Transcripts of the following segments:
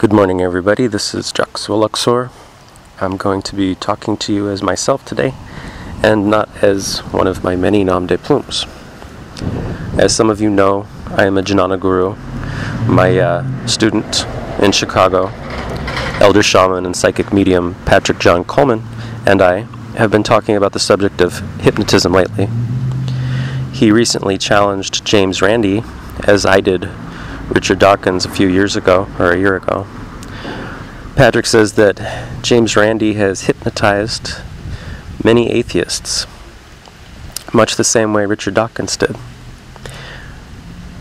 Good morning, everybody. This is Joxua Luxor. I'm going to be talking to you as myself today, and not as one of my many nom de plumes. As some of you know, I am a Jnana Guru. My student in Chicago, elder shaman and psychic medium Patrick John Coleman, and I have been talking about the subject of hypnotism lately. He recently challenged James Randi, as I did Richard Dawkins a year ago. Patrick says that James Randi has hypnotized many atheists, much the same way Richard Dawkins did.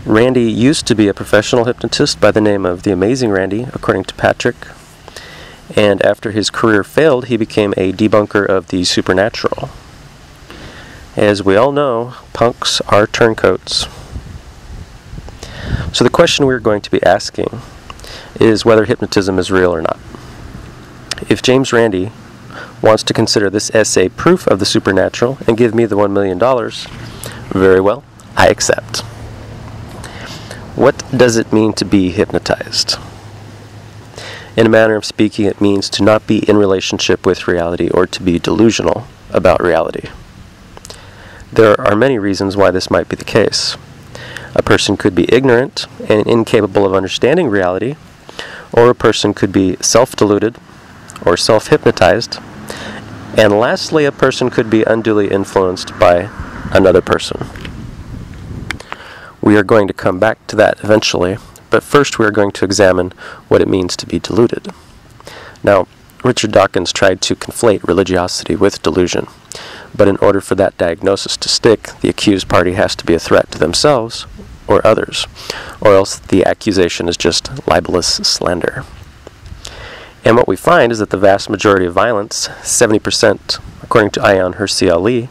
Randi used to be a professional hypnotist by the name of the Amazing Randi, according to Patrick, and after his career failed, he became a debunker of the supernatural. As we all know, punks are turncoats. So the question we're going to be asking is whether hypnotism is real or not. If James Randi wants to consider this essay proof of the supernatural and give me the $1 million, very well, I accept. What does it mean to be hypnotized? In a manner of speaking, it means to not be in relationship with reality or to be delusional about reality. There are many reasons why this might be the case. A person could be ignorant and incapable of understanding reality, or a person could be self-deluded or self-hypnotized, and lastly, a person could be unduly influenced by another person. We are going to come back to that eventually, but first we are going to examine what it means to be deluded. Now, Richard Dawkins tried to conflate religiosity with delusion, but in order for that diagnosis to stick, the accused party has to be a threat to themselves or others, or else the accusation is just libelous slander. And what we find is that the vast majority of violence, 70%, according to Ayaan Hirsi Ali,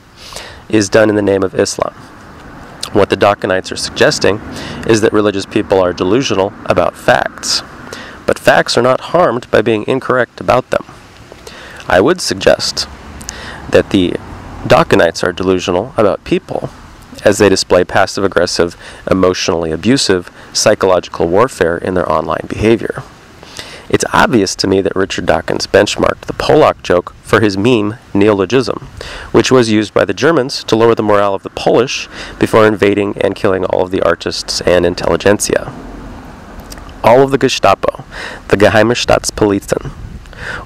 is done in the name of Islam. What the Dawkinites are suggesting is that religious people are delusional about facts, but facts are not harmed by being incorrect about them. I would suggest that the Dawkinites are delusional about people, as they display passive-aggressive, emotionally abusive, psychological warfare in their online behavior. It's obvious to me that Richard Dawkins benchmarked the Polak joke for his meme, neologism, which was used by the Germans to lower the morale of the Polish before invading and killing all of the artists and intelligentsia. All of the Gestapo, the Geheime Staatspolizei,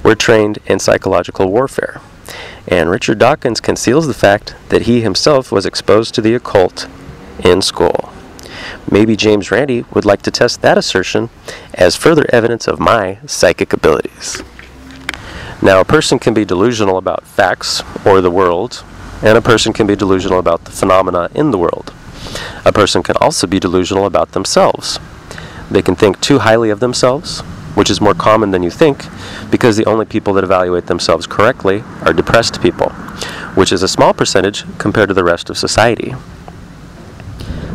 were trained in psychological warfare. And Richard Dawkins conceals the fact that he himself was exposed to the occult in school. Maybe James Randi would like to test that assertion as further evidence of my psychic abilities. Now, a person can be delusional about facts or the world, and a person can be delusional about the phenomena in the world. A person can also be delusional about themselves. They can think too highly of themselves, which is more common than you think, because the only people that evaluate themselves correctly are depressed people, which is a small percentage compared to the rest of society.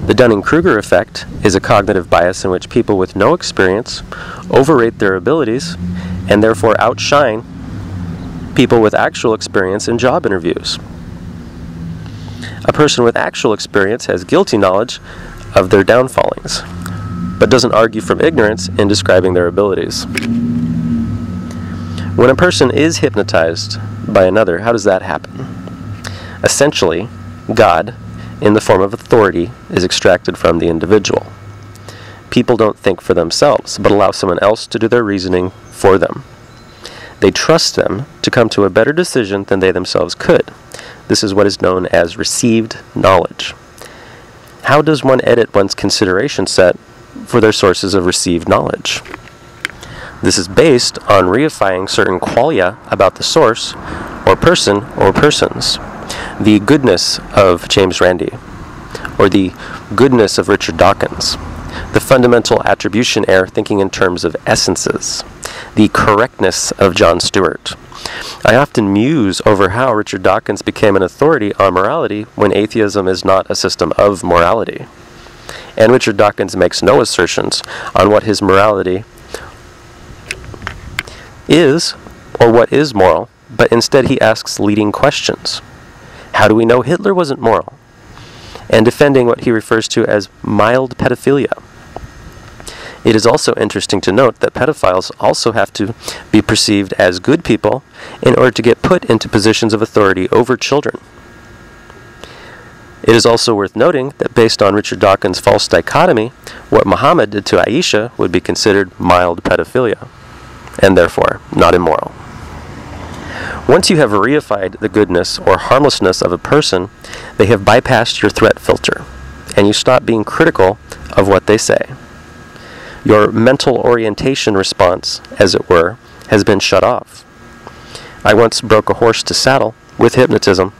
The Dunning-Kruger effect is a cognitive bias in which people with no experience overrate their abilities and therefore outshine people with actual experience in job interviews. A person with actual experience has guilty knowledge of their downfallings, but doesn't argue from ignorance in describing their abilities. When a person is hypnotized by another, how does that happen? Essentially, God, in the form of authority, is extracted from the individual. People don't think for themselves, but allow someone else to do their reasoning for them. They trust them to come to a better decision than they themselves could. This is what is known as received knowledge. How does one edit one's consideration set for their sources of received knowledge? This is based on reifying certain qualia about the source, or person, or persons. The goodness of James Randi, or the goodness of Richard Dawkins, the fundamental attribution error thinking in terms of essences, the correctness of John Stewart. I often muse over how Richard Dawkins became an authority on morality when atheism is not a system of morality. And Richard Dawkins makes no assertions on what his morality is, or what is moral, but instead he asks leading questions. How do we know Hitler wasn't moral? And defending what he refers to as mild pedophilia. It is also interesting to note that pedophiles also have to be perceived as good people in order to get put into positions of authority over children. It is also worth noting that based on Richard Dawkins' false dichotomy, what Muhammad did to Aisha would be considered mild pedophilia, and therefore not immoral. Once you have reified the goodness or harmlessness of a person, they have bypassed your threat filter, and you stop being critical of what they say. Your mental orientation response, as it were, has been shut off. I once broke a horse to saddle with hypnotism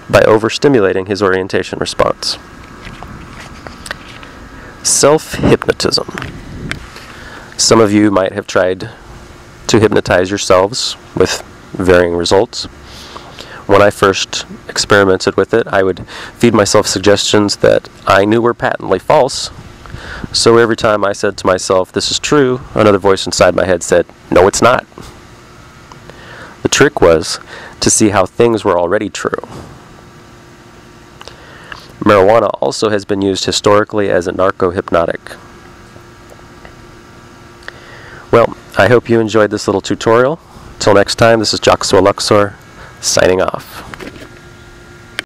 by overstimulating his orientation response. Self-hypnotism. Some of you might have tried to hypnotize yourselves with varying results. When I first experimented with it, I would feed myself suggestions that I knew were patently false. So every time I said to myself, "This is true," another voice inside my head said, "No, it's not." The trick was to see how things were already true. Marijuana also has been used historically as a narco-hypnotic. Well, I hope you enjoyed this little tutorial. Till next time, this is Joxua Luxor, signing off.